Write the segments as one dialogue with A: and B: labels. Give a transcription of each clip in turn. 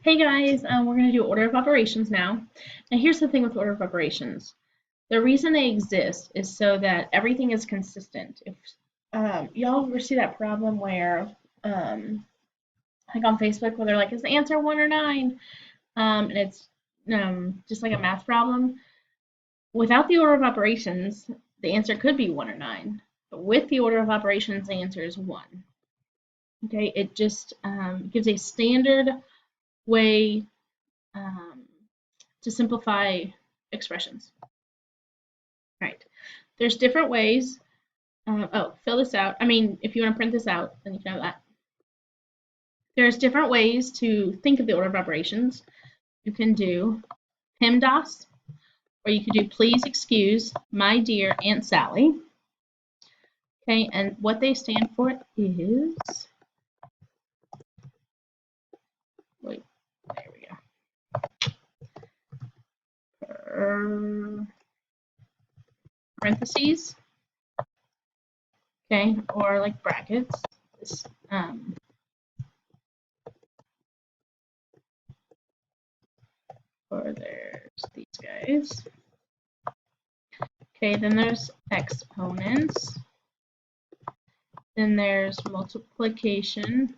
A: Hey guys, we're going to do order of operations now. Now here's the thing with order of operations. The reason they exist is so that everything is consistent. If y'all ever see that problem where, like on Facebook, where they're like, is the answer 1 or 9? And it's just like a math problem. Without the order of operations, the answer could be 1 or 9. But with the order of operations, the answer is 1. Okay, it just gives a standard way um, to simplify expressions. Right. There's different ways. Fill this out. I mean, if you want to print this out, then you can have that. There's different ways to think of the order of operations. You can do PEMDAS, or you could do please excuse my dear Aunt Sally. Okay, and what they stand for is, wait, there we go. Parentheses, okay, or like brackets. This, or there's these guys. Okay, then there's exponents. Then there's multiplication,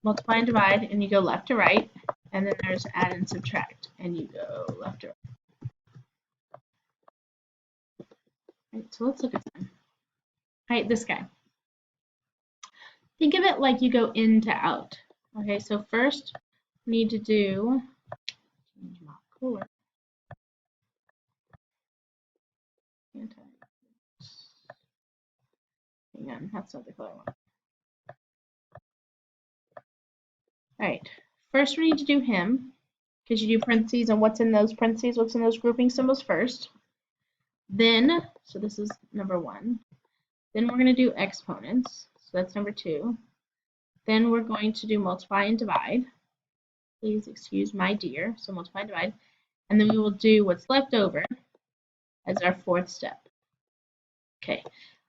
A: multiply and divide, and you go left to right. And then there's add and subtract, and you go left to right. Right, so let's look at them. All right, this guy. Think of it like you go in to out. Okay, so first we need to do, change my color. Hang on, that's not the color one. All right, first we need to do him, because you do parentheses and what's in those parentheses, what's in those grouping symbols first. Then, so this is number 1. Then we're going to do exponents, so that's number 2. Then we're going to do multiply and divide. Please excuse my dear, so multiply and divide. And then we will do what's left over as our 4th step. Okay,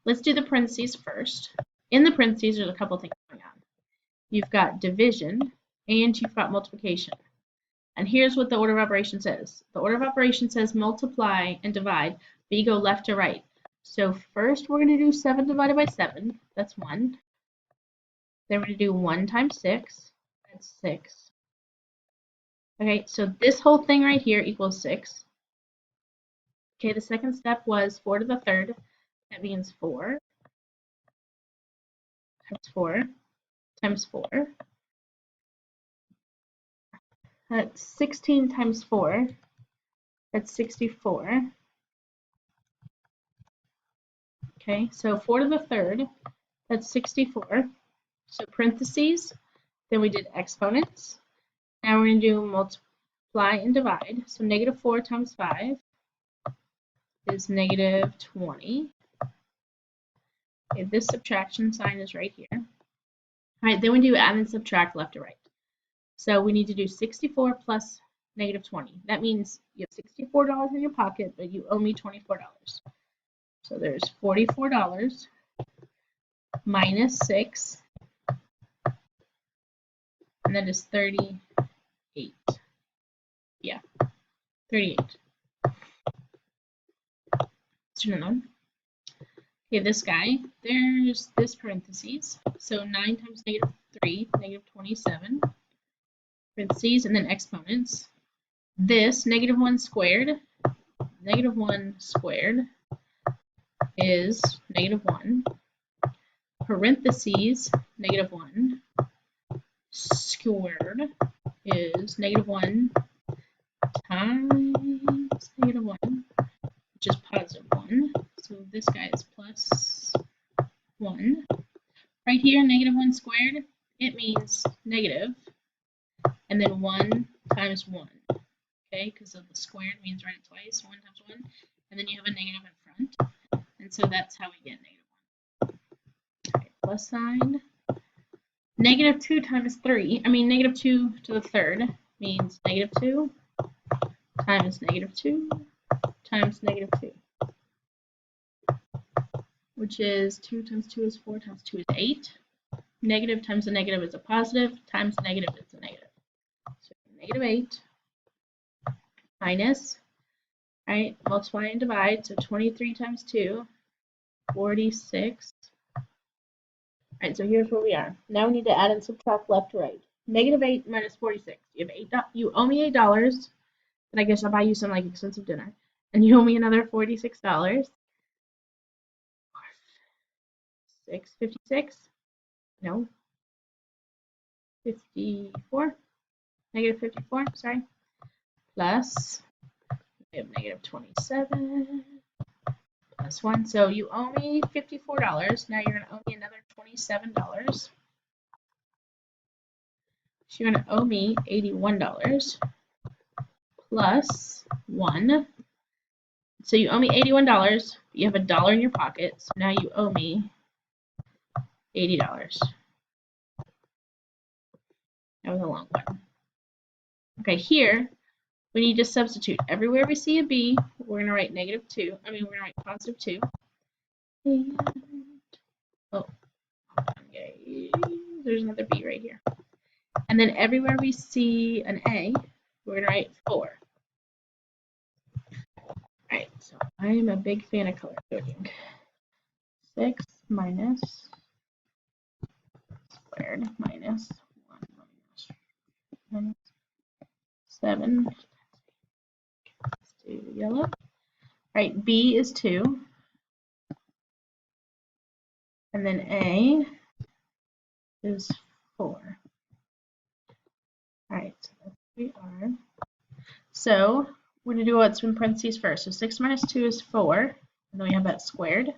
A: let's do the parentheses first. In the parentheses, there's a couple things going on. You've got division and you've got multiplication. And here's what the order of operations says. The order of operations says multiply and divide, but you go left to right. So first we're going to do 7 divided by 7. That's 1. Then we're going to do 1 times 6. That's 6. Okay, so this whole thing right here equals 6. Okay, the second step was 4 to the third. That means 4 times 4 times 4. That's 16 times 4. That's 64. Okay, so 4 to the third, that's 64. So parentheses, then we did exponents. Now we're going to do multiply and divide. So negative 4 times 5 is negative 20. Okay, this subtraction sign is right here. All right, then we do add and subtract left to right. So we need to do 64 plus negative 20. That means you have $64 in your pocket, but you owe me $24. So there's $44 minus 6, and that is 38. Yeah, 38. Let's do another one. Okay, this guy, there's this parentheses. So 9 times negative 3, negative 27. Parentheses, and then exponents. This, negative 1 squared. Negative 1 squared is negative 1. Parentheses, negative 1 squared is negative 1 times negative 1, which is positive 1. So this guy is plus 1. Right here, negative 1 squared, it means negative, and then 1 times 1. Okay, because of the squared means write it twice, 1 times 1, and then you have a negative in front. And so that's how we get negative 1. All right, plus sign. Negative 2 times 3, negative 2 to the third means negative 2 times negative 2 times negative 2, which is 2 times 2 is 4 times 2 is 8. Negative times a negative is a positive, times a negative is a negative. So negative 8 minus, right, multiply and divide, so 23 times 2, 46. All right, so here's where we are. Now we need to add and subtract left to right. Negative 8 minus 46. You owe me $8, and I guess I'll buy you some like expensive dinner. And you owe me another $46. 656. No. 54. Negative 54, sorry. Plus, we have negative 27. Plus 1. So you owe me $54. Now you're going to owe me another $27. So you're going to owe me $81 plus 1. So you owe me $81. You have $1 in your pocket. So now you owe me $80. That was a long one. Okay, here we need to substitute. Everywhere we see a B, we're going to write negative 2. We're going to write positive 2. And, oh, okay, there's another B right here. And then everywhere we see an A, we're going to write 4. Alright, so I am a big fan of color coding. 6 minus squared minus 1 minus 7. Let's do yellow. Alright, B is 2. And then A is 4. Alright, so that's where we are. So we're going to do what's in parentheses first. So 6 minus 2 is 4. And then we have that squared.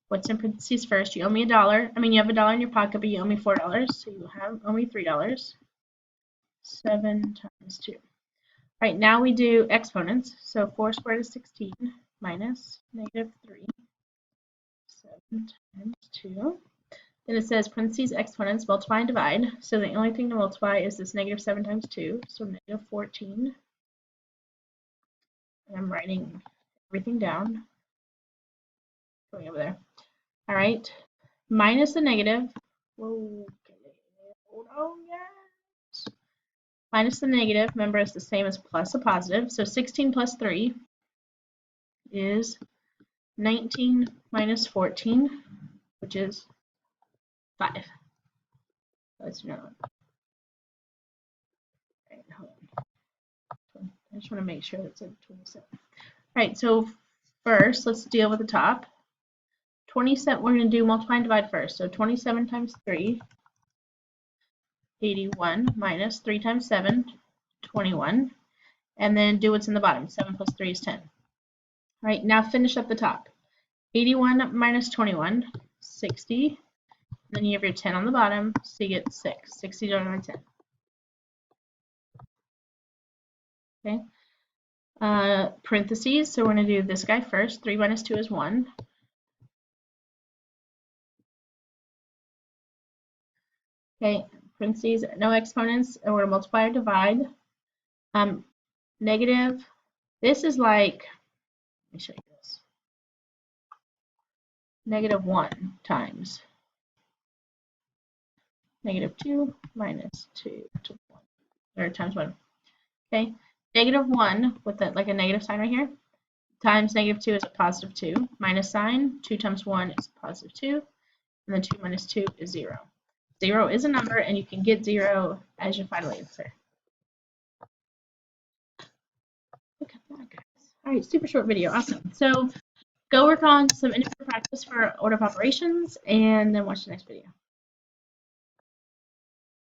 A: What's in parentheses first? You owe me $1. You have $1 in your pocket, but you owe me $4. So you owe me $3. 7 times 2. All right, now we do exponents. So 4 squared is 16 minus negative 3. 7 times 2. Then it says parentheses exponents, multiply and divide. So the only thing to multiply is this negative 7 times 2. So negative 14. And I'm writing everything down. Going over there. All right. Minus the negative. Whoa. Hold on, yes. Minus the negative, remember, it's the same as plus a positive. So 16 plus 3 is 19 minus 14, which is 5. Let's do another one. All right, hold on. I just want to make sure that's at 27. All right, so first, let's deal with the top. 27, we're going to do multiply and divide first. So 27 times 3, 81, minus 3 times 7, 21. And then do what's in the bottom. 7 plus 3 is 10. All right, now finish up the top. 81 minus 21, 60. Then you have your 10 on the bottom, so you get 6. 60 divided by 10. Okay. Parentheses, so we're going to do this guy first. 3 minus 2 is 1. Okay, parentheses, no exponents, and we're going to multiply or divide. Negative, this is like, let me show you this. Negative 1 times negative 2 minus 2 to 1, or times 1. Okay, negative 1 with that, like a negative sign right here, times negative 2 is a positive 2. Minus sign, 2 times 1 is a positive 2. And then 2 minus 2 is 0. 0 is a number, and you can get 0 as your final answer. Look at that, guys. All right, super short video. Awesome. So go work on some individual practice for order of operations, and then watch the next video.